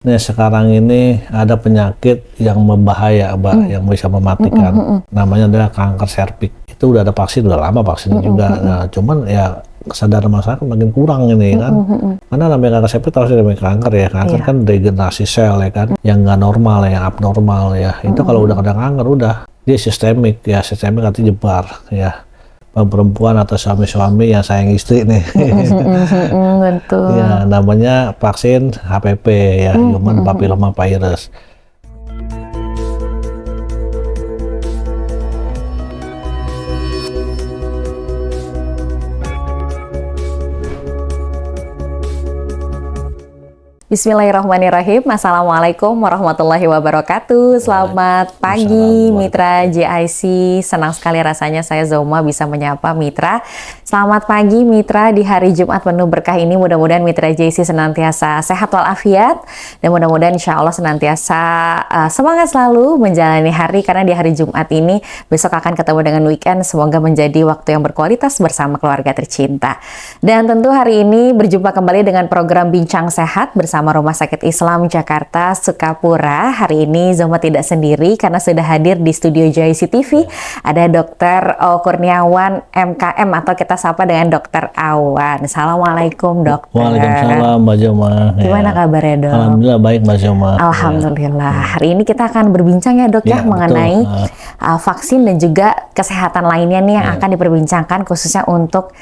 Nih sekarang ini ada penyakit yang membahaya, Mbak, yang bisa mematikan. Namanya adalah kanker serviks. Itu udah ada vaksin, udah lama vaksinnya juga. Nah, cuman ya kesadaran masyarakat makin kurang ini kan. Karena namanya kanker serviks tahu sih namanya kanker ya. Kanker kan regenerasi sel ya kan, yang nggak normal ya, yang abnormal ya. Itu kalau udah kena kanker udah dia sistemik ya, sistemik artinya nyebar ya. Perempuan atau suami-suami yang sayang istri nih. Betul. Ya, namanya vaksin HPV ya, Human Papilloma Virus. Bismillahirrahmanirrahim. Assalamualaikum warahmatullahi wabarakatuh. Selamat pagi Mitra JIC. Senang sekali rasanya saya Zoma bisa menyapa Mitra. Selamat pagi Mitra, di hari Jumat penuh berkah ini mudah-mudahan Mitra JIC senantiasa sehat walafiat dan mudah-mudahan insya Allah senantiasa semangat selalu menjalani hari, karena di hari Jumat ini besok akan ketemu dengan weekend. Semoga menjadi waktu yang berkualitas bersama keluarga tercinta. Dan tentu hari ini berjumpa kembali dengan program Bincang Sehat bersama Rumah Sakit Islam Jakarta Sukapura. Hari ini Zoma tidak sendiri karena sudah hadir di studio JIC TV. Ada Dr. Kurniawan MKM atau kita sapa dengan Dr. Awan. Assalamualaikum dokter. Waalaikumsalam Mbak Zoma. Gimana kabarnya dok? Alhamdulillah baik Mbak Zoma. Alhamdulillah. Hari ini kita akan berbincang ya dok ya mengenai vaksin dan juga kesehatan lainnya nih yang akan diperbincangkan khususnya untuk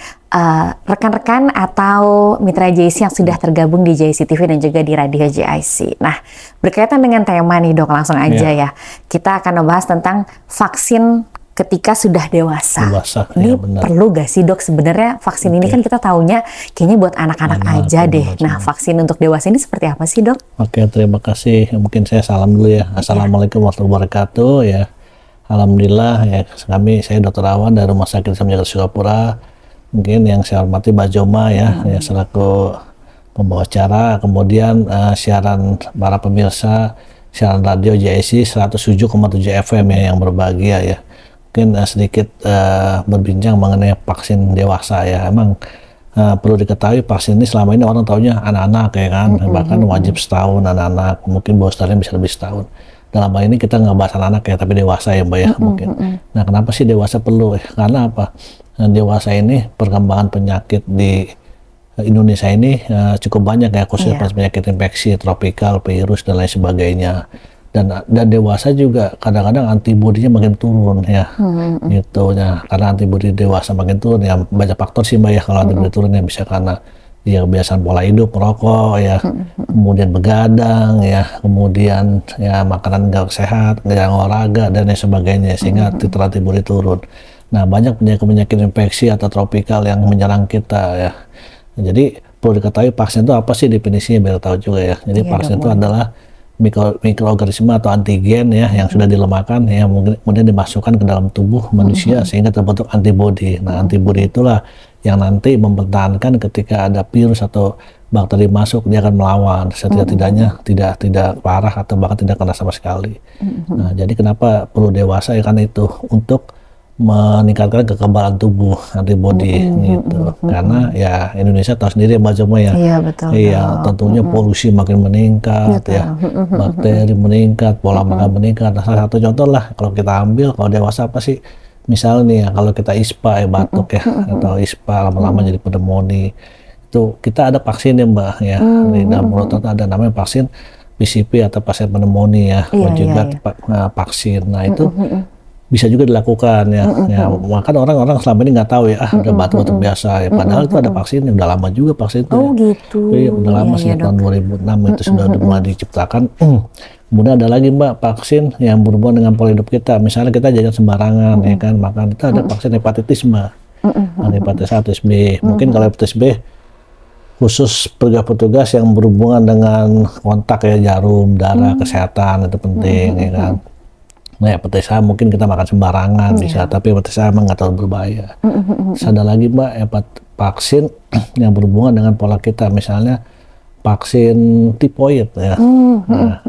rekan-rekan atau mitra JIC yang sudah tergabung di JIC TV dan juga di radio JIC. Nah, berkaitan dengan tema nih dok, langsung aja ya. Kita akan membahas tentang vaksin ketika sudah dewasa. Ini perlu gak sih dok sebenarnya vaksin ini? Kan kita taunya kayaknya buat anak-anak aja deh. Nah, vaksin untuk dewasa ini seperti apa sih dok? Oke, terima kasih. Mungkin saya salam dulu ya. Assalamualaikum warahmatullahi wabarakatuh ya. Alhamdulillah ya, saya Dr. Awan dari Rumah Sakit Islam Jakarta Sukapura. Mungkin yang saya hormati Mbak Zoma ya, selaku pembawa acara, kemudian siaran para pemirsa siaran radio JIC 107,7 FM ya yang berbahagia ya. Mungkin sedikit berbincang mengenai vaksin dewasa ya. Emang perlu diketahui vaksin ini selama ini orang taunya anak-anak ya kan, bahkan wajib setahun anak-anak, mungkin boosternya bisa lebih setahun. Dalam hal ini kita nggak bahas anak-anak ya, tapi dewasa ya Mbak ya mungkin. Nah, kenapa sih dewasa perlu? Karena apa? Dewasa ini perkembangan penyakit di Indonesia ini cukup banyak ya, khususnya penyakit infeksi tropikal, virus dan lain sebagainya. Dan dewasa juga kadang-kadang antibodinya makin turun ya, gitu ya. Karena antibodi dewasa makin turun ya, banyak faktor sih Mbak ya kalau antibodi turun ya, bisa karena ya kebiasaan pola hidup, merokok ya, kemudian begadang ya, kemudian ya makanan nggak sehat, nggak olahraga dan lain sebagainya, sehingga titer antibodi turun. Nah, banyak penyakit infeksi atau tropikal yang menyerang kita ya. Jadi perlu diketahui vaksin itu apa sih definisinya biar tahu juga ya. Jadi vaksin itu adalah mikroorganisme atau antigen ya yang sudah dilemahkan ya, kemudian dimasukkan ke dalam tubuh manusia sehingga terbentuk antibodi. Nah, antibodi itulah yang nanti mempertahankan ketika ada virus atau bakteri masuk, dia akan melawan setidak-tidaknya tidak parah atau bahkan tidak kena sama sekali. Nah, jadi kenapa perlu dewasa ya, karena itu untuk meningkatkan kekebalan tubuh antibodi gitu. Karena ya Indonesia tahu sendiri Mbak Zoma ya. Iya betul. Iya, tentunya polusi makin meningkat ya. Bakteri meningkat, pola makan meningkat. Nah, salah satu contoh lah kalau kita ambil kalau dewasa apa sih? Misalnya nih ya, kalau kita ISPA ya, batuk ya, atau ISPA lama-lama jadi pneumonia. Itu kita ada vaksin ya Mbak ya. Di dalam mulut ada namanya vaksin PCV atau pasien pneumonia ya, juga vaksin. Nah, itu bisa juga dilakukan ya. Ya, maka orang-orang selama ini nggak tahu ya, udah batuk-batuk biasa ya. Padahal itu ada vaksin, udah lama juga vaksin itu. Oh gitu. Iya, udah lama sejak tahun 2006 itu sudah mulai diciptakan. Kemudian ada lagi Mbak vaksin yang berhubungan dengan pola hidup kita. Misalnya kita jajan sembarangan ya kan, makan itu ada vaksin hepatitis Mbak. Ada hepatitis A, hepatitis B. Mungkin kalau hepatitis B khusus petugas-petugas yang berhubungan dengan kontak ya, jarum, darah, kesehatan itu penting ya kan. Nah, hepatitis A mungkin kita makan sembarangan bisa, tapi hepatitis A emang nggak terlalu berbahaya. Ada lagi Mbak vaksin yang berhubungan dengan pola kita, misalnya vaksin tipoid ya. Nah,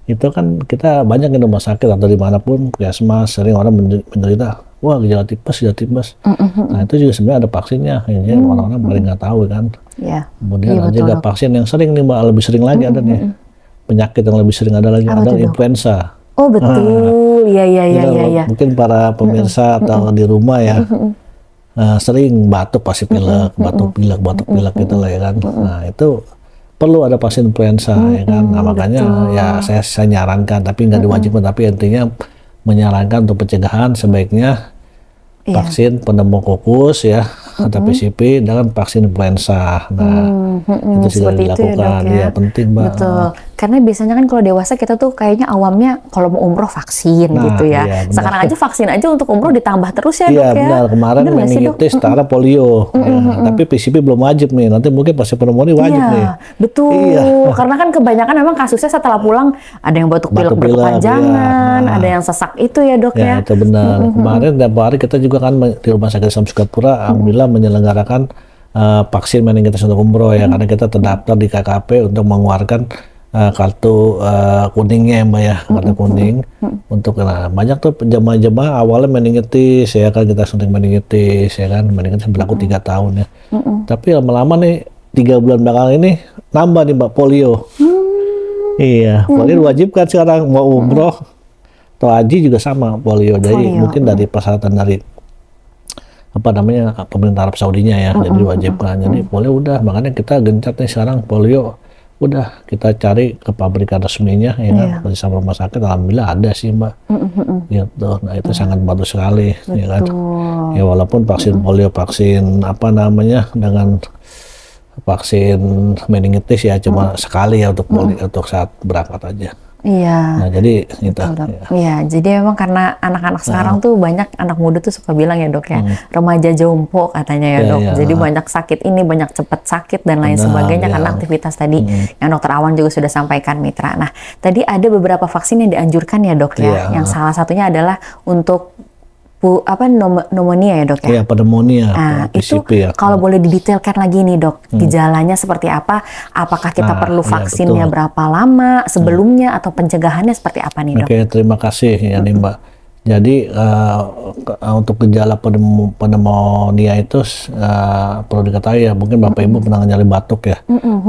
itu kan kita banyak di rumah sakit atau dimanapun, puskesmas sering orang menderita, wah gejala tipes. Nah, itu juga sebenarnya ada vaksinnya, ini orang-orang paling nggak tahu kan. Kemudian ada juga vaksin yang sering nih Mbak, lebih sering lagi ada nih penyakit yang lebih sering ada lagi, Apa ada tuh, Dok? influenza. Oh betul, iya iya iya Kita iya. Iya. mungkin para pemirsa atau di rumah ya sering batuk, pasti pilek, batuk pilek gitu lah ya kan. Nah itu perlu ada vaksin influenza ya kan. Nah makanya ya saya nyarankan, tapi nggak diwajibkan, tapi intinya menyarankan untuk pencegahan sebaiknya Iya. vaksin pneumokokus ya atau PCP dengan vaksin influenza. Nah itu juga Seperti itu ya, dilakukan. Dok, ya. Iya penting Mbak. Betul. Karena biasanya kan kalau dewasa kita tuh kayaknya awamnya kalau mau umroh vaksin Nah, gitu ya. iya, benar. Sekarang aja vaksin aja untuk umroh ditambah terus ya, Iya Dok ya. benar, kemarin Benar nggak sih, Dok? meningitis, setara polio. Ya, tapi PCP belum wajib nih, nanti mungkin pasti pneumonia wajib Iya, nih. betul. Iya. Karena kan kebanyakan memang kasusnya setelah pulang ada yang batuk pilek Batuk pilek, berkepanjangan, iya. Nah. ada yang sesak itu ya, Dok ya. Ya itu benar. Kemarin tiap hari kita juga kan di Rumah Sakit Islam Sukapura, alhamdulillah menyelenggarakan vaksin meningitis untuk umroh ya, karena kita terdaftar di KKP untuk mengeluarkan kartu kuningnya ya Mbak ya, kartu kuning untuk banyak tuh jemaah-jemaah awalnya meningitis ya kan, kita suntik meningitis ya kan, meningitis berlaku 3 tahun ya. Tapi lama-lama nih 3 bulan belakang ini nambah nih Mbak polio. Iya, polio diwajibkan sekarang mau umroh atau haji juga sama polio. Jadi Polio. mungkin dari persyaratan dari apa namanya pemerintah Arab Saudinya ya, jadi diwajibkan. Jadi polio udah, makanya kita gencat nih sekarang polio udah kita cari ke pabrikan resminya ya kan, bersama rumah sakit, alhamdulillah ada sih Mbak. Gitu. Nah itu sangat bagus sekali ya kan. Ya walaupun vaksin polio, vaksin apa namanya dengan vaksin meningitis ya cuma sekali ya untuk polio, untuk saat berangkat aja. Iya. Nah jadi itu. Betul, Dok. Iya, jadi memang karena anak-anak sekarang tuh banyak anak muda tuh suka bilang ya, Dok ya, remaja jompo katanya ya, Iya, Dok. iya. Jadi banyak sakit ini, banyak cepat sakit dan lain Benar, sebagainya iya. karena aktivitas tadi yang Dokter Awan juga sudah sampaikan, Mitra. Nah, tadi ada beberapa vaksin yang dianjurkan ya, Dok ya. Iya. Yang salah satunya adalah untuk pneumonia ya, Dok ya. Ya pneumonia, Nah, itu PCP ya. kalau boleh didetailkan lagi nih, Dok, gejalanya seperti apa? Apakah kita Nah, perlu iya, vaksinnya betul. berapa lama sebelumnya atau pencegahannya seperti apa nih, Dok? Oke, terima kasih ya nih Mbak. Jadi untuk gejala pneumonia itu perlu diketahui ya, mungkin Bapak Ibu pernah nyari batuk ya,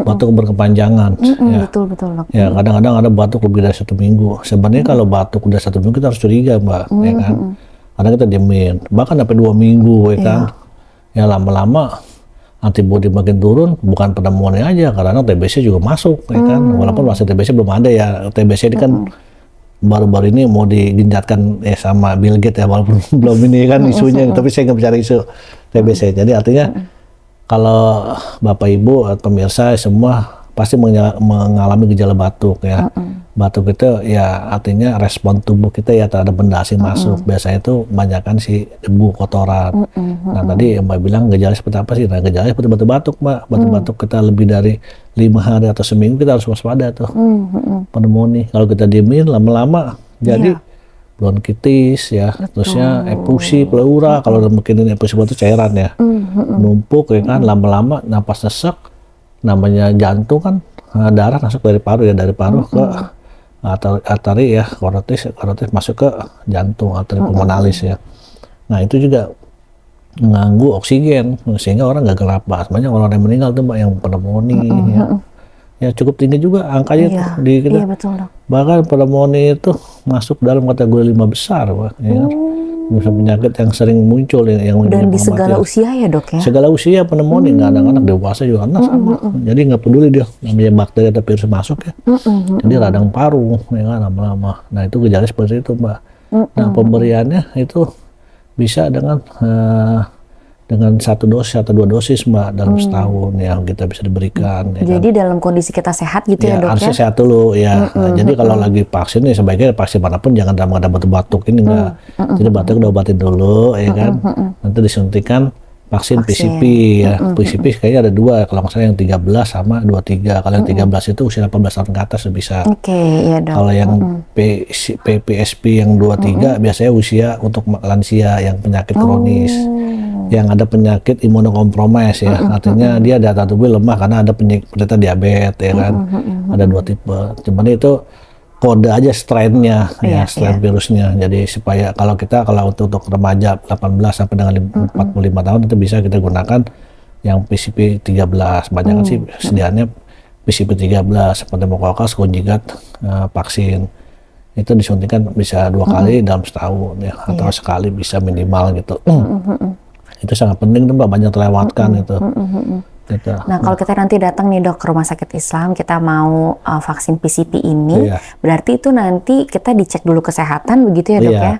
batuk berkepanjangan. Ya. Betul, betul, Dok. Ya kadang-kadang ada batuk lebih dari 1 minggu. Sebenarnya kalau batuk udah 1 minggu kita harus curiga Mbak, ya kan? Karena kita diemin, bahkan sampai 2 minggu ya kan. Ya lama-lama antibodi makin turun, bukan pneumonia aja, karena TBC juga masuk ya kan. Walaupun masih TBC belum ada ya, TBC ini kan baru-baru ini mau digenjatkan ya sama Bill Gates ya, walaupun belum ini kan isunya, tapi saya nggak bicara isu TBC. Jadi artinya kalau Bapak Ibu atau pemirsa semua pasti mengalami gejala batuk ya. Batuk itu ya artinya respon tubuh kita ya terhadap benda asing masuk. Biasanya itu kebanyakan si debu, kotoran. Nah tadi Mbak bilang gejala seperti apa sih? Nah gejala seperti batuk-batuk Mbak. Batuk-batuk kita lebih dari 5 hari atau seminggu kita harus waspada tuh. Pneumonia. Kalau kita diemin lama-lama jadi bronkitis ya, terusnya efusi pleura. Kalau mungkin efusi itu cairan ya, numpuk ya kan, lama-lama napas sesak, namanya jantung kan, darah masuk dari paru ya, dari paru ke arteri ya, korotis masuk ke jantung, arteri pulmonalis ya. Nah itu juga mengganggu oksigen sehingga orang nggak napas. Banyak orang yang meninggal tuh Mbak yang pneumonia ya cukup tinggi juga angkanya tuh di kita. Iya, betul, Dok. Bahkan pneumonia itu masuk dalam kategori 5 besar Pak, ya kan? Bisa penyakit yang sering muncul yang Dan di menyebabkan segala kematian. usia ya, Dok ya. Segala usia pneumonia, nggak ada anak dewasa juga karena sama. Jadi nggak peduli dia namanya bakteri atau virus masuk ya. Jadi radang paru ya kan lama-lama. Nah itu gejala seperti itu Mbak. Nah pemberiannya itu bisa dengan 1 dosis atau 2 dosis Mbak dalam setahun yang kita bisa diberikan. Ya kan? Jadi dalam kondisi kita sehat gitu ya, Dok Harusnya ya. sehat dulu ya. Nah, jadi kalau lagi vaksin nih sebaiknya vaksin manapun jangan dalam keadaan batuk-batuk ini enggak. Jadi batuk diobatin dulu ya kan. Nanti disuntikan vaksin PCP ya. PCP kayaknya ada 2 kalau nggak salah, yang 13 sama 23. Kalau yang 13 itu usia 18 tahun ke atas bisa. Oke, iya, Dok. Kalau yang PPSP yang 23 biasanya usia untuk lansia yang penyakit kronis. Yang ada penyakit imunokompromis ya, artinya dia daya tubuh lemah karena ada penderita diabetes ya kan, ada 2 tipe. Cuman itu kode aja strainnya ya, strain virusnya. Jadi supaya kalau untuk remaja 18 sampai dengan 45 tahun itu bisa kita gunakan yang PCP 13. Banyak sih sediaannya PCP 13, pneumokokus konjugat vaksin. Itu disuntikan bisa 2 kali dalam setahun ya, atau sekali bisa minimal gitu. Itu sangat penting tuh Mbak, banyak terlewatkan itu. Gitu. Nah, kalau kita nanti datang nih Dok ke Rumah Sakit Islam, kita mau vaksin PCP ini, berarti itu nanti kita dicek dulu kesehatan begitu ya Dok ya?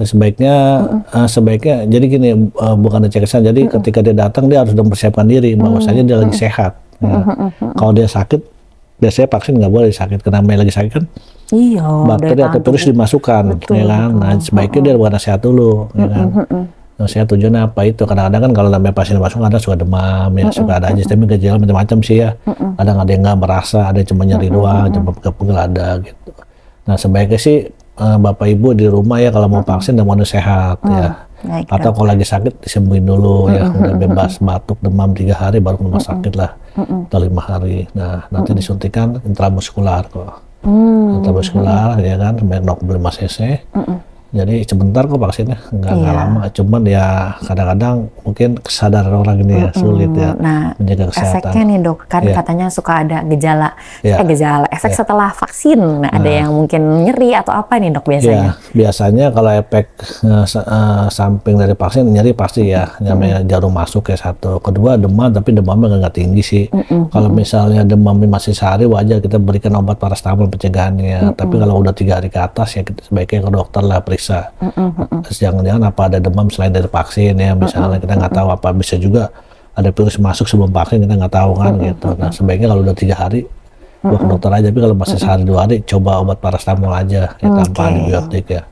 Sebaiknya jadi gini, bukan dicek kesehatan, jadi ketika dia datang dia harus mempersiapkan diri bahwasanya dia lagi sehat. Kalau dia sakit, biasanya vaksin nggak boleh sakit, karena lagi sakit kan bakteri atau virus dimasukkan, ya kan. Nah, sebaiknya dia bukan sehat dulu, ya kan. Nah, saya tujuannya apa itu? Kadang-kadang kan kalau namanya pasien masuk ada suka demam, ya suka ada aja, tapi gejala macam-macam sih ya. Kadang ada yang nggak merasa, ada yang cuma nyeri doang, cuma pegel-pegel ada gitu. Nah, sebaiknya sih Bapak Ibu di rumah ya kalau mau vaksin dan mau sehat ya. Atau kalau lagi sakit disembuhin dulu ya, udah bebas batuk demam 3 hari baru ke rumah sakit lah, atau 5 hari. Nah, nanti disuntikan intramuskular kok. Intramuskular ya kan, sebanyak 0,5 cc. Jadi sebentar kok vaksinnya, nggak lama. Cuman ya kadang-kadang mungkin kesadaran orang ini ya sulit ya menjaga kesehatan. Efeknya nih Dok, kan katanya suka ada gejala, efek setelah vaksin. Ada yang mungkin nyeri atau apa nih Dok biasanya? Biasanya kalau efek samping dari vaksin nyeri pasti ya, namanya jarum masuk ya satu. Kedua demam, tapi demamnya nggak tinggi sih. Kalau misalnya demamnya masih sehari wajar kita berikan obat paracetamol pencegahannya. Tapi kalau udah 3 hari ke atas ya kita sebaiknya ke dokter lah periksa. Jangan-jangan apa ada demam selain dari vaksin ya, misalnya kita nggak tahu, apa bisa juga ada virus masuk sebelum vaksin, kita nggak tahu kan gitu. Nah, sebaiknya kalau udah 3 hari ke dokter aja, tapi kalau masih sehari 2 hari coba obat paracetamol aja ya, tanpa antibiotik ya.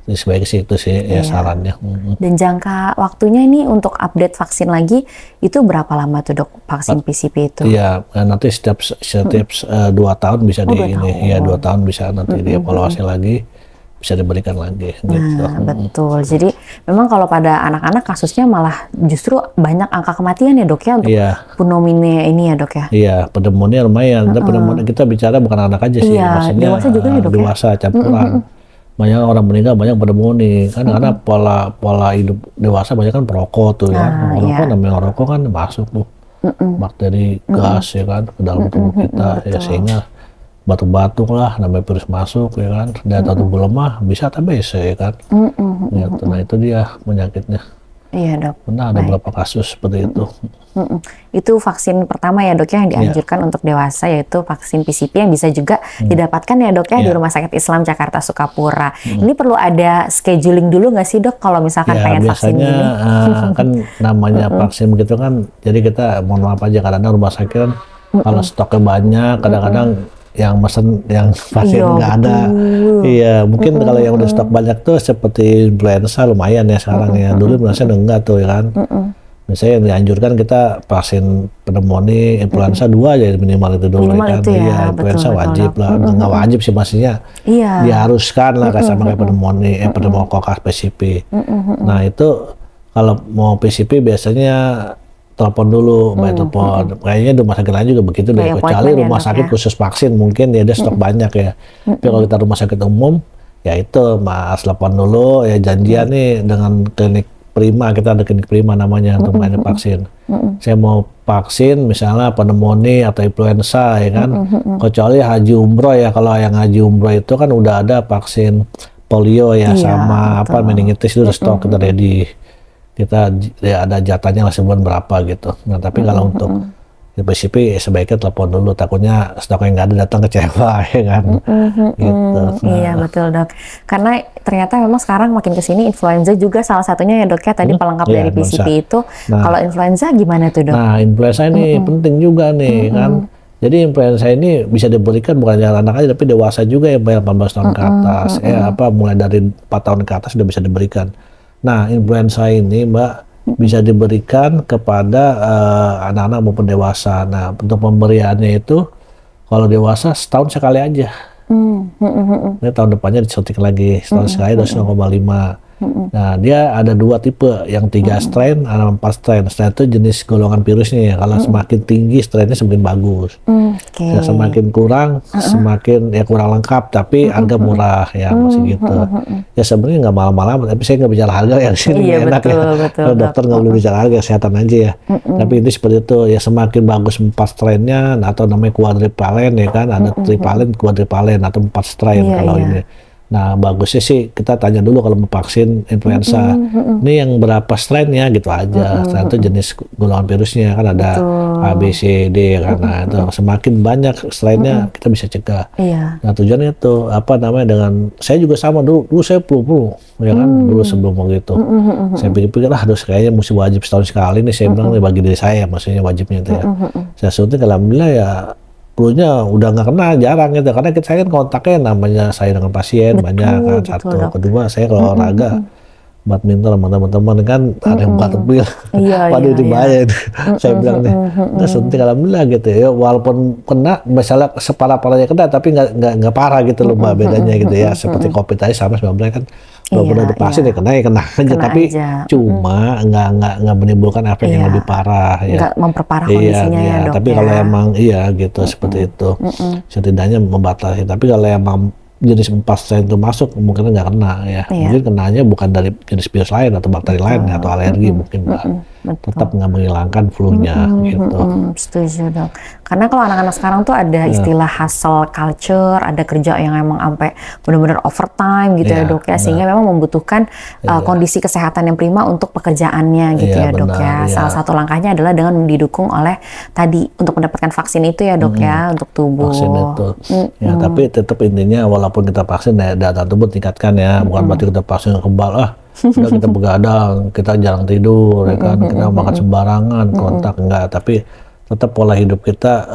Jadi sebaiknya sih itu sih ya sarannya. Dan jangka waktunya ini untuk update vaksin lagi itu berapa lama tuh Dok vaksin PCP itu? Iya, nanti setiap 2 tahun bisa ya 2 tahun bisa nanti dievaluasi lagi, bisa diberikan lagi gitu. Betul. Jadi memang kalau pada anak-anak kasusnya malah justru banyak angka kematian ya Dok ya untuk pneumonia ini ya Dok ya? Iya, pneumonia lumayan. Pneumonia kita bicara bukan anak aja sih, maksudnya dewasa juga ya Dok dewasa campuran. Banyak orang meninggal banyak pneumonia kan karena pola hidup dewasa banyak kan perokok tuh ya. Merokok namanya rokok kan masuk tuh bakteri gas ya kan ke dalam tubuh kita ya, sehingga batuk-batuk lah, namanya virus masuk ya kan, daya tubuh lemah bisa TBC ya kan. Gitu. Nah itu dia penyakitnya. Iya Dok. Pernah ada beberapa kasus seperti itu. Itu vaksin pertama ya Dok ya yang dianjurkan untuk dewasa, yaitu vaksin PCP yang bisa juga didapatkan ya Dok ya di Rumah Sakit Islam Jakarta Sukapura. Ini perlu ada scheduling dulu nggak sih Dok kalau misalkan pengen vaksin ini? Biasanya kan namanya vaksin begitu kan, jadi kita mohon maaf aja kadang-kadang rumah sakit kan kalau stoknya banyak, kadang-kadang yang mesen yang vaksin nggak ada. Iya, mungkin kalau yang udah stok banyak tuh seperti influenza lumayan ya sekarang ya. Dulu influenza enggak tuh ya kan. Misalnya yang dianjurkan kita vaksin pneumonia, influenza 2 aja minimal itu dulu ya kan. Iya, influenza wajib lah. Nggak wajib sih maksudnya. Diharuskan lah sama kayak pneumonia, pneumokokus PCP. Nah, itu kalau mau PCP biasanya telepon dulu, telepon. Kayaknya rumah sakit lain juga begitu deh. Kecuali rumah sakit khusus vaksin mungkin ya dia stok banyak ya. Tapi kalau kita rumah sakit umum, ya itu Mas telepon dulu ya, janjian nih dengan klinik Prima, kita ada klinik Prima namanya untuk main vaksin. Saya mau vaksin misalnya pneumonia atau influenza ya kan. Kecuali haji umroh ya, kalau yang haji umroh itu kan udah ada vaksin polio ya sama meningitis itu udah stok, kita ready. Kita ya ada jatahnya lah sebulan berapa gitu. Nah tapi kalau untuk PCP sebaiknya telepon dulu, takutnya stoknya nggak ada datang kecewa ya kan. Gitu. Iya betul Dok. Karena ternyata memang sekarang makin kesini influenza juga salah satunya ya Dok ya, tadi pelengkap dari PCP itu. Kalau influenza gimana tuh Dok? Nah influenza ini penting juga nih kan. Jadi influenza ini bisa diberikan bukan hanya anak aja tapi dewasa juga ya, 18 tahun ke atas. Mulai dari 4 tahun ke atas sudah bisa diberikan. Nah, influenza ini Mbak bisa diberikan kepada anak-anak maupun dewasa. Nah, untuk pemberiannya itu kalau dewasa setahun sekali aja. Ini tahun depannya disuntik lagi setahun sekali dosis 0,5. Nah, dia ada 2 tipe, yang 3 strain, ada 4 strain. Strain itu jenis golongan virusnya ya. Kalau semakin tinggi strainnya semakin bagus. Oke. Ya, semakin kurang, semakin ya kurang lengkap, tapi harga murah ya, masih gitu. Ya sebenarnya nggak mahal-mahal, tapi saya nggak bicara harga ya, di sini Iya, nggak enak betul, ya. betul, Kalau Dok. dokter nggak boleh bicara harga, kesehatan aja ya. Tapi itu seperti itu ya, semakin bagus 4 strainnya, atau namanya quadrivalen ya kan, ada trivalen, quadrivalen atau 4 strain Iya, kalau iya. ini. Nah, bagusnya sih kita tanya dulu kalau mau vaksin influenza, ini yang berapa strainnya gitu aja. Strain itu jenis golongan virusnya kan, ada A, B, C, D kan. Nah, itu semakin banyak strainnya kita bisa cegah. Iya. Nah, tujuannya itu apa namanya, dengan saya juga sama dulu saya flu ya kan, dulu sebelum begitu. Saya pikir-pikir harus kayaknya mesti wajib setahun sekali nih, saya bilang nih bagi diri saya, maksudnya wajibnya itu ya. Saya suntik, alhamdulillah ya flu-nya udah nggak kena, jarang gitu, karena saya kan kontaknya namanya saya dengan pasien banyak kan, betul, satu. Dok. Kedua saya kalau olahraga badminton sama teman-teman kan ada yang batuk-batuk, Iya, waduh iya, itu iya. bahaya itu. Saya bilang nih, nggak suntik alhamdulillah gitu ya, walaupun kena misalnya separah-parahnya kena, tapi nggak parah gitu loh Mbak, bedanya gitu ya. Seperti COVID tadi sama sebenarnya kan, walaupun Iya, udah divaksin iya. ya kena aja, Kena tapi aja. cuma nggak menimbulkan efek yang Iya. lebih parah ya. Nggak memperparah Iya, kondisinya iya. ya, Dok, Tapi ya. kalau emang iya gitu seperti itu, setidaknya membatasi. Tapi kalau emang jenis 4 strain itu masuk, mungkin nggak kena ya. Iya. Mungkin kenanya bukan dari jenis virus lain atau bakteri lain atau alergi mungkin Mbak. Betul. Tetap nggak menghilangkan flu-nya gitu. Setuju, Dok. Karena kalau anak-anak sekarang tuh ada istilah hustle culture, ada kerja yang emang sampai benar-benar overtime gitu ya, Iya, Dok ya, sehingga memang membutuhkan kondisi kesehatan yang prima untuk pekerjaannya gitu Iya, ya, Dok ya. benar, iya. Salah satu langkahnya adalah dengan didukung oleh tadi untuk mendapatkan vaksin itu ya, Dok ya, untuk tubuh. Vaksin itu. Ya, tapi tetap intinya walaupun kita vaksin daya tahan tubuh tingkatkan ya, bukan berarti kita vaksin kebal udah kita begadang, kita jarang tidur ya kan, kita makan sembarangan, kontak enggak, tapi tetap pola hidup kita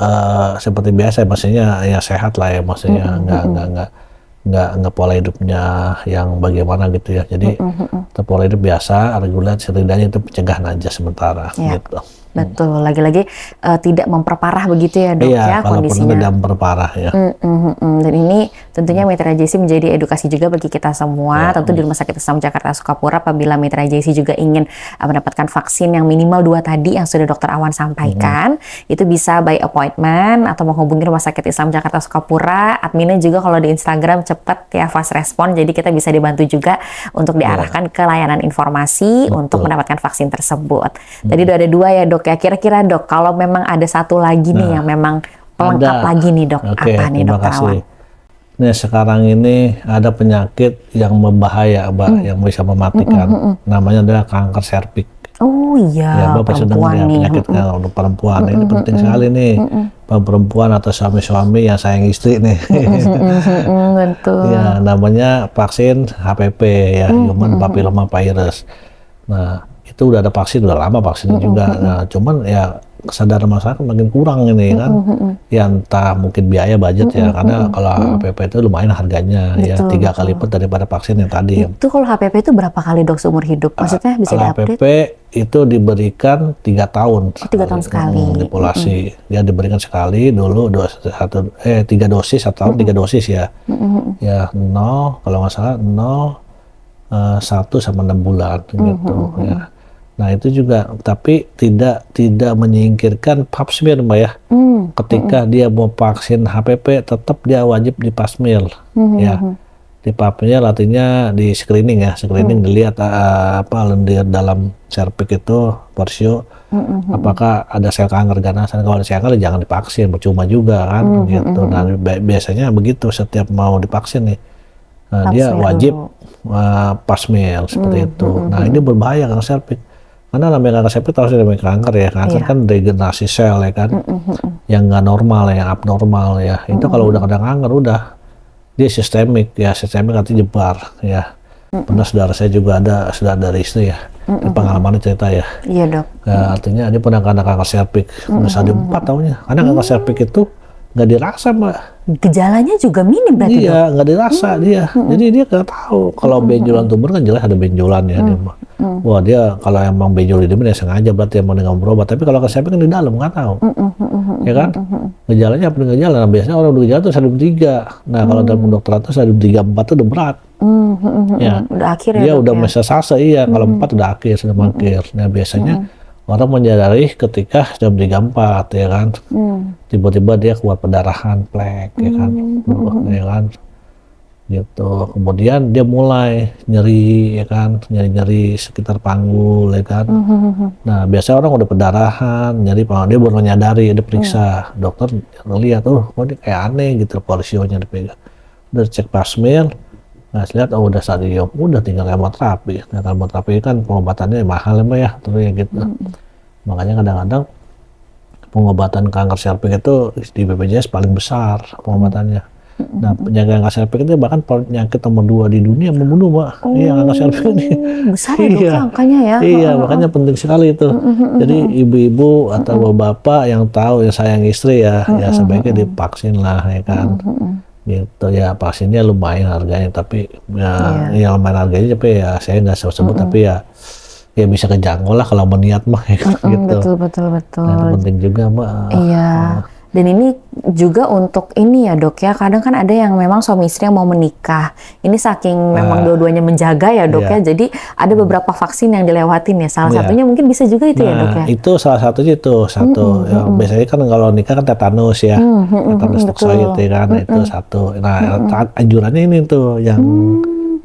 seperti biasa, maksudnya ya sehat lah ya, maksudnya nggak pola hidupnya yang bagaimana gitu ya. Jadi tetap pola hidup biasa, reguler, setidaknya itu pencegahan aja sementara Iya. gitu. Betul, lagi-lagi tidak memperparah begitu ya, Dok Iya, ya, kalaupun kondisinya. tidak memperparah ya. Dan ini tentunya Mitra JC menjadi edukasi juga bagi kita semua. Tentu di Rumah Sakit Islam Jakarta Sukapura, apabila Mitra JC juga ingin mendapatkan vaksin yang minimal 2 tadi yang sudah Dokter Awan sampaikan, itu bisa by appointment atau menghubungi Rumah Sakit Islam Jakarta Sukapura. Adminnya juga kalau di Instagram cepet ya, fast respon, jadi kita bisa dibantu juga untuk diarahkan ke layanan informasi untuk mendapatkan vaksin tersebut. Tadi udah ada 2 ya, Dok ya. Kira-kira, Dok, kalau memang ada satu lagi nih yang memang pelengkap lagi nih, Dok, Oke, apa nih, terima Dokter Awan? kasih. Nih sekarang ini ada penyakit yang membahaya, Mbak, yang bisa mematikan. Namanya adalah kanker serviks. Oh iya, Ya, Mbak pasti dengar perempuan ya nih. penyakitnya untuk perempuan. Ini penting sekali nih, perempuan atau suami-suami yang sayang istri nih. Betul. Ya, namanya vaksin HPV ya, Human Papilloma Virus. Nah, itu udah ada vaksin, udah lama vaksinnya juga. Nah, cuman ya kesadaran masyarakat makin kurang ini kan. Ya entah mungkin biaya budget ya, karena kalau HPV itu lumayan harganya ya, 3 kali lipat daripada vaksin yang tadi. Itu kalau HPV itu berapa kali, Dok, seumur hidup? Maksudnya bisa Kalau diupdate? HPV itu diberikan 3 tahun. 3 tahun sekali. Manipulasi. Dia diberikan sekali dulu 3 dosis, 1 tahun 3 dosis ya. Ya 0, kalau nggak salah 0, 1 sama 6 bulan gitu ya. Nah itu juga, tapi tidak menyingkirkan pap smear, Mbak ya. Ketika dia mau vaksin HPV, tetap dia wajib di pap smear ya. Di pap smear artinya di screening ya, screening dilihat lendir dalam serviks itu, porsio, apakah ada sel kanker ganas. Kalau ada sel kanker jangan divaksin, percuma juga kan gitu. Nah biasanya begitu setiap mau divaksin nih. Nah, dia smear wajib dulu. pap smear seperti itu. Nah ini berbahaya kanker serviks. Karena namanya kanker serviks harus namanya kanker ya. Kanker kan regenerasi sel ya kan. Yang nggak normal ya, yang abnormal ya. Itu kalau udah kena kanker udah dia sistemik ya. Sistemik artinya nyebar ya. Pernah saudara saya juga ada, saudara dari istri ya. Ini pengalamannya cerita ya. Iya, Dok. Ya, artinya dia pernah kena kanker serviks. Udah stadium 4 tahunnya. Karena kanker serviks itu nggak dirasa, Mbak. Gejalanya juga minim berarti, Dok? Iya, nggak dirasa dia. Jadi dia nggak tahu. Kalau benjolan tumor kan jelas ada benjolan ya. Wah, dia kalau emang benjol di dia sengaja berarti emang dengan berobat. Tapi kalau kesehatan kan di dalam nggak tahu. Ya kan? Gejalanya apa gejala? Nah, biasanya orang bergejala itu stadium 3. Nah, kalau dalam kedokteran itu stadium 3, 4 itu udah berat. Ya, Udah akhir ya dia dok udah ya? mesesase, iya, kalau 4 udah akhir, sudah akhir. Nah, biasanya orang menyadari ketika jam 3, 4, ya kan. Tiba-tiba dia keluar pendarahan, plek, ya kan. Ya kan. Gitu. Kemudian dia mulai nyeri, ya kan, nyeri-nyeri sekitar panggul, ya kan. Nah, biasa orang udah pendarahan, nyeri panggul, dia baru nyadari, dia periksa. Dokter ngeliat, kok dia kayak aneh gitu, porsionya dipegang. Udah cek plasmil, nah saya lihat, udah stadium, udah tinggal kemoterapi. Nah, kemoterapi kan pengobatannya mahal ya, terus ya gitu. Makanya kadang-kadang pengobatan kanker cervix itu di BPJS paling besar pengobatannya. Nah, penyakit kanker cervix itu bahkan penyakit nomor 2 di dunia membunuh, Mbak. Iya, kanker cervix ini. Besar ya dok ya angkanya ya? Iya, makanya penting sekali itu. Jadi ibu-ibu atau bapak yang tahu, ya sayang istri ya, ya sebaiknya divaksin lah, ya kan. Gitu ya, vaksinnya lumayan harganya, tapi ya lumayan harganya, tapi ya saya nggak sebut tapi ya bisa kejangkau lah kalau berniat mah, ya kan, gitu. Betul. Nah, itu penting juga, Mbak. Iya. Dan ini juga untuk ini ya dok ya, kadang kan ada yang memang suami istri yang mau menikah. Ini saking memang dua-duanya menjaga ya dok ya, jadi ada beberapa vaksin yang dilewatin ya. Salah satunya mungkin bisa juga itu ya dok ya? Itu salah satunya itu satu. Ya, biasanya kan kalau nikah kan tetanus ya, tetanus toxoid ya kan, itu satu. Nah, anjurannya ini tuh yang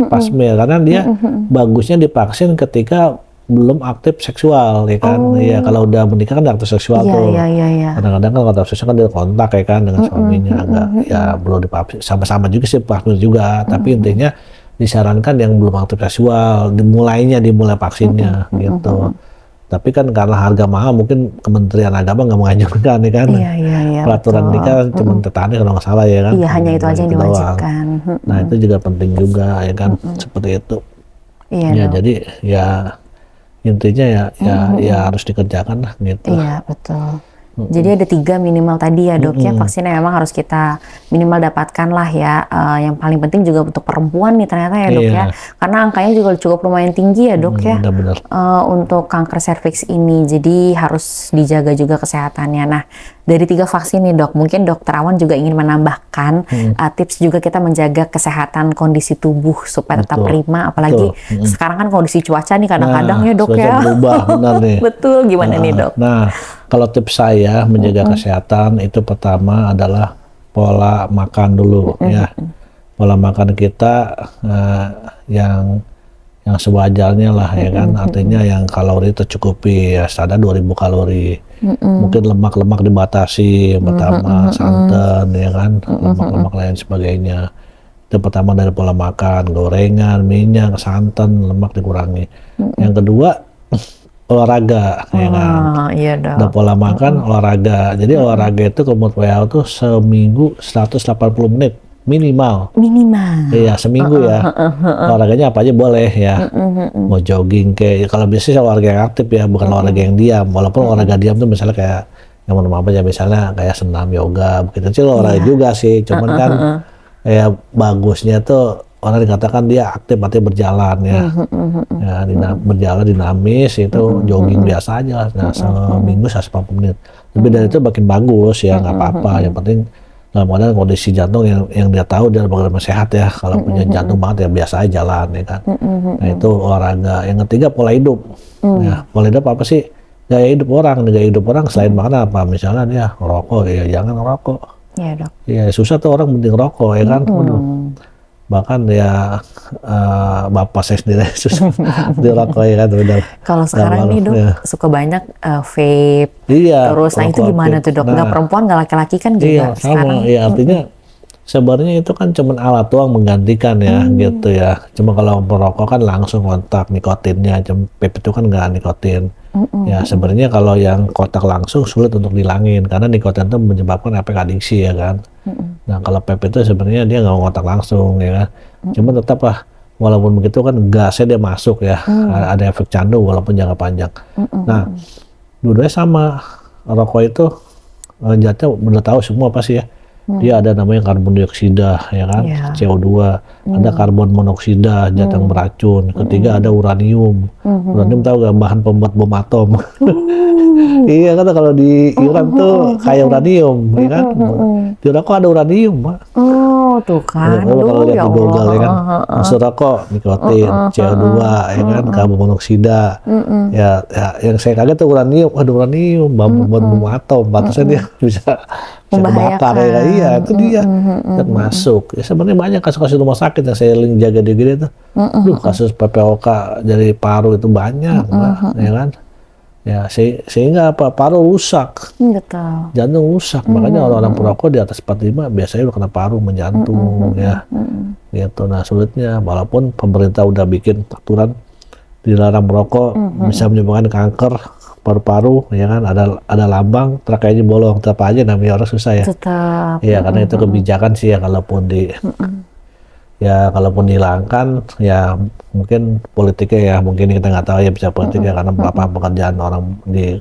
plasmil, karena dia bagusnya divaksin ketika belum aktif seksual, ya kan. Iya, kalau udah menikah kan aktif seksual tuh. Iya. Kadang-kadang kalau aktif seksual kan dia kontak, ya kan, dengan suaminya, agak ya belum divaksin. Sama-sama juga sih plasmil juga, tapi intinya disarankan yang belum aktif seksual dimulai vaksinnya gitu. Tapi kan karena harga mahal, mungkin Kementerian Agama nggak menganjurkan, ya kan. Iya, Peraturan betul. nikah cuma tetanus kalau nggak salah, ya kan. Iya, hanya itu aja yang doang. diwajibkan. Nah, itu juga penting juga, ya kan, seperti itu. Iya Ya, dok. jadi ya intinya ya harus dikerjakan lah gitu. Iya, betul. Jadi ada 3 minimal tadi ya dok ya, vaksin yang memang harus kita minimal dapatkan lah ya. Yang paling penting juga untuk perempuan nih ternyata ya dok ya, karena angkanya juga cukup lumayan tinggi ya dok ya. Benar-benar. Untuk kanker serviks ini, jadi harus dijaga juga kesehatannya. Nah, dari 3 vaksin nih dok, mungkin dokter Awan juga ingin menambahkan tips juga kita menjaga kesehatan kondisi tubuh supaya tetap prima, apalagi sekarang kan kondisi cuaca nih kadang-kadang ya dok ya. Berubah, benar nih. Betul, gimana nih dok? Nah, kalau tips saya menjaga kesehatan itu pertama adalah pola makan dulu ya. Pola makan kita yang sewajarnya lah, ya kan. Artinya yang kalori tercukupi ya, standar 2000 kalori. Mungkin lemak-lemak dibatasi, pertama santan, ya kan, lemak-lemak lain sebagainya. Itu pertama dari pola makan, gorengan, minyak, santan, lemak dikurangi. Yang kedua olahraga, ya kan. Iya dok. Udah pola makan, olahraga. Jadi olahraga itu menurut WHO tuh seminggu 180 menit minimal. Iya, seminggu ya. Olahraganya apa aja boleh ya. Mau jogging kayak, kalau biasanya olahraga yang aktif ya, bukan olahraga yang diam. Walaupun olahraga diam tuh misalnya kayak yang apa ya, misalnya kayak senam, yoga, begitu sih olahraga juga sih. Cuman kan ya bagusnya tuh orang dikatakan dia aktif, artinya berjalan ya. Berjalan dinamis, itu jogging biasa aja. Nah, seminggu 140 menit. Lebih dari itu makin bagus ya, nggak apa-apa. Yang penting dalam keadaan kondisi jantung yang dia tahu dia bagaimana sehat ya. Kalau punya jantung banget ya biasa aja jalan, ya kan. Nah, itu olahraga. Yang ketiga pola hidup. Ya, pola hidup apa sih? Gaya hidup orang. Gaya hidup orang selain makan apa? Misalnya dia ngerokok, ya jangan ngerokok. Iya dok. Ya susah tuh orang penting rokok, ya kan. Bahkan ya bapak saya sendiri susah dirokok, ya kan. Udah. Kalau sekarang nih dok suka banyak vape. Iya. Terus nah itu gimana tuh dok? Nggak perempuan, nggak laki-laki kan juga iya, sekarang. Iya, artinya sebenarnya itu kan cuma alat doang menggantikan ya, gitu ya. Cuma kalau merokok kan langsung kontak nikotinnya, vape itu kan nggak nikotin. Ya sebenarnya kalau yang kontak langsung sulit untuk dihilangin karena nikotin itu menyebabkan efek adiksi, ya kan. Nah, kalau vape itu sebenarnya dia nggak kontak langsung, ya kan. Cuma tetap lah, walaupun begitu kan gasnya dia masuk ya, ada efek candu walaupun jangka panjang. Nah, dua-duanya sama. Rokok itu zatnya udah tahu semua pasti ya. Dia ada namanya karbon dioksida, ya kan, CO2, ada karbon monoksida, zat yang beracun. Ketiga ada uranium. Uranium tahu gak, bahan pembuat bom atom. Iya kan kalau di Iran tuh kayak uranium, ya kan? Di rokok ada uranium, Pak. Oh, tuh kan. Kalau lihat Ya di Google Allah. ya kan, unsur rokok, nikotin, CO2, ya kan, karbon monoksida. Ya, yang saya kaget tuh uranium, ada uranium, bom atom, pantasnya dia bisa kebakar ya kan? Iya, itu dia kan masuk. Ya sebenarnya banyak kasus-kasus rumah sakit yang saya jaga di gini tuh. Duh, kasus PPOK dari paru itu banyak, Mbak, ya kan? Ya, sehingga apa? Paru rusak, Betul. jantung rusak. Makanya orang-orang perokok di atas 45 biasanya udah kena paru, menjantung, ya. Gitu. Nah, sulitnya, walaupun pemerintah udah bikin aturan dilarang merokok, bisa menyebabkan kanker paru-paru, ya kan? Ada lambang, trakenya bolong, tetap aja namanya orang susah ya. Tetap. Iya, karena itu kebijakan sih ya, kalaupun dihilangkan, ya mungkin politiknya ya, mungkin kita nggak tahu ya, bisa politik ya, karena lapangan pekerjaan orang di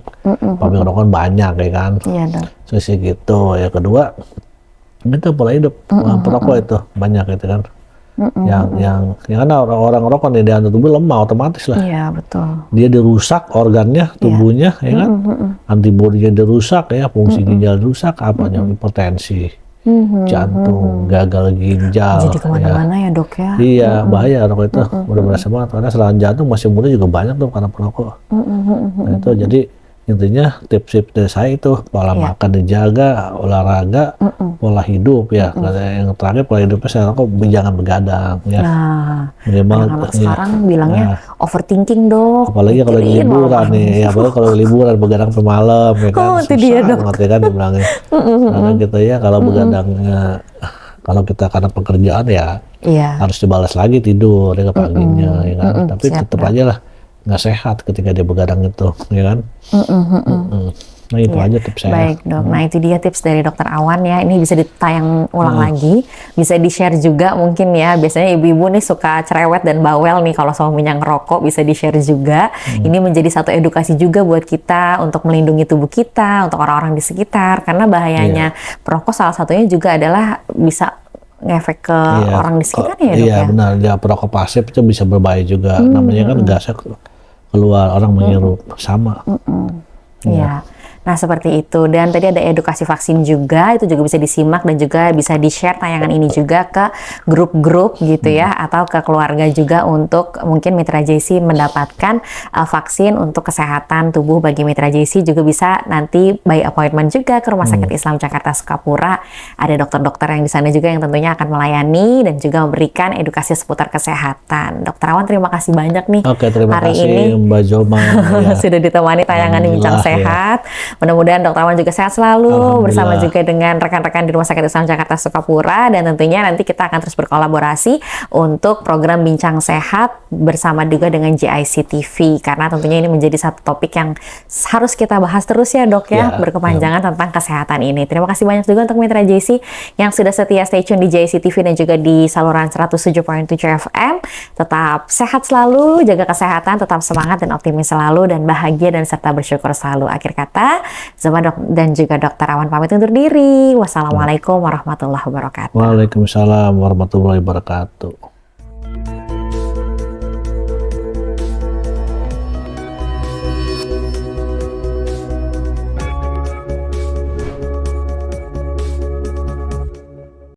pabrik rokok banyak ya kan. Iya, Dok. Sisi gitu. Ya kedua, itu pola hidup perokok itu banyak gitu kan. Yang karena orang rokok nih, daya tubuh lemah otomatis lah. Iya, betul. Dia dirusak organnya, tubuhnya, ya kan. Antibodinya dirusak ya, fungsi ginjal dirusak, apanya hipertensi, jantung, gagal ginjal. Jadi kemana-mana ya, Dok ya. Iya, bahaya rokok itu. Udah berasa banget, karena serangan jantung masih muda juga banyak tuh karena perokok. Nah, itu jadi intinya tips-tips dari saya itu pola makan dijaga, olahraga, pola hidup ya. Yang terakhir pola hidupnya saya rokok jangan begadang ya. Nah, Minimal anak-anak sekarang bilangnya overthinking, Dok. apalagi kalau lagi liburan nih, ya apalagi kalau liburan begadang sampai malam ya kan. Itu dia, Dok. Banget ya kan dibilangnya. Karena gitu ya, kalau begadangnya, kalau kita karena pekerjaan ya Iya. harus dibalas lagi tidur ya ke paginya ya kan. Tapi siap, tetap aja lah nggak sehat ketika dia begadang itu ya kan. Nah itu aja tips saya. Baik, Dok. Nah, itu dia tips dari Dokter Awan ya. Ini bisa ditayang ulang lagi, bisa di-share juga mungkin ya. Biasanya ibu-ibu nih suka cerewet dan bawel nih kalau suaminya ngerokok, bisa di-share juga. Ini menjadi satu edukasi juga buat kita untuk melindungi tubuh kita, untuk orang-orang di sekitar. Karena bahayanya perokok salah satunya juga adalah bisa ngefek ke orang di sekitar ya, Dok Iya ya? benar, ya perokok pasif itu bisa berbahaya juga. Namanya kan gasnya keluar, orang menghirup sama. Iya. Nah, seperti itu. Dan tadi ada edukasi vaksin juga, itu juga bisa disimak dan juga bisa di-share tayangan ini juga ke grup-grup gitu ya, atau ke keluarga juga untuk mungkin Mitra JC mendapatkan vaksin untuk kesehatan tubuh bagi Mitra JC. Juga bisa nanti by appointment juga ke Rumah Sakit Islam Jakarta Sukapura. Ada dokter-dokter yang di sana juga yang tentunya akan melayani dan juga memberikan edukasi seputar kesehatan. Dokter Awan, terima kasih banyak nih Oke, terima hari kasih ini Mbak Joma ya. sudah ditemani tayangan Bincang Sehat. Mudah-mudahan Dokter Awan juga sehat selalu bersama juga dengan rekan-rekan di Rumah Sakit Islam Jakarta Sukapura, dan tentunya nanti kita akan terus berkolaborasi untuk program Bincang Sehat bersama juga dengan JIC TV, karena tentunya ini menjadi satu topik yang harus kita bahas terus ya, Dok ya, berkepanjangan tentang kesehatan ini. Terima kasih banyak juga untuk Mitra JC yang sudah setia stay tune di JIC TV dan juga di saluran 107.7 FM. Tetap sehat selalu, jaga kesehatan, tetap semangat dan optimis selalu, dan bahagia dan serta bersyukur selalu. Akhir kata, Zoma dan juga Dokter Awan pamit undur diri. Wassalamualaikum warahmatullahi wabarakatuh. Waalaikumsalam warahmatullahi wabarakatuh.